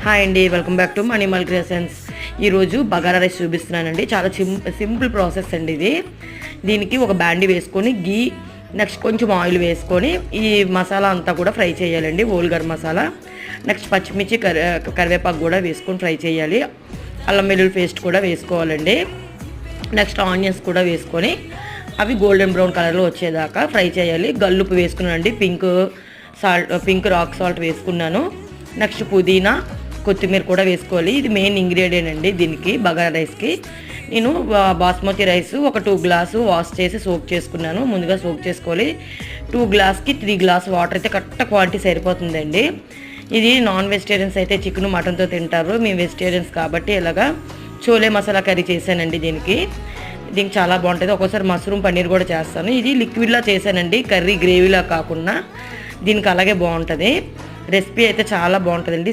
Hi అండి, welcome back to మణిమల్ creations. ఈరోజు bagara rice చూపిస్తున్నానండి. చాలా సింపుల్ ప్రాసెస్ అండి ఇది. దీనికి ఒక బ్యాండీ వేసుకొని గీ, నెక్స్ట్ కొంచెం ఆయిల్ వేసుకొని ఈ మసాలా అంతా కూడా ఫ్రై చేయాలండి. హోల్ గరం మసాలా, నెక్స్ట్ పచ్చిమిర్చి, కరివేపాకు కూడా వేసుకొని ఫ్రై చేయాలి. అల్లం వెల్లుల్లి పేస్ట్ కూడా వేసుకోవాలండి. నెక్స్ట్ ఆనియన్స్ కూడా వేసుకొని అవి గోల్డెన్ బ్రౌన్ కలర్లో వచ్చేదాకా ఫ్రై చేయాలి. గల్లుప్పు వేసుకున్నానండి, పింక్ రాక్ సాల్ట్ వేసుకున్నాను. నెక్స్ట్ పుదీనా, కొత్తిమీర కూడా వేసుకోవాలి. ఇది మెయిన్ ఇంగ్రీడియంట్ అండి దీనికి, బగారా రైస్కి. నేను బాస్మతి రైస్ ఒక 2 గ్లాసు వాష్ చేసి సోక్ చేసుకున్నాను. ముందుగా సోక్ చేసుకోవాలి. 2 గ్లాస్కి 3 గ్లాస్ వాటర్ అయితే కరెక్ట్ క్వాంటిటీ సరిపోతుందండి. ఇది నాన్ వెజిటేరియన్స్ అయితే చికెన్ మటన్తో తింటారు. మేము వెజిటేరియన్స్ కాబట్టి ఇలాగా చోలే మసాలా కర్రీ చేశానండి. దీనికి చాలా బాగుంటుంది. ఒక్కోసారి మష్రూమ్ పన్నీర్ కూడా చేస్తాను. ఇది లిక్విడ్లా చేశానండి, కర్రీ గ్రేవీలా కాకుండా. దీనికి అలాగే బాగుంటుంది. రెసిపీ అయితే చాలా బాగుంటుందండి.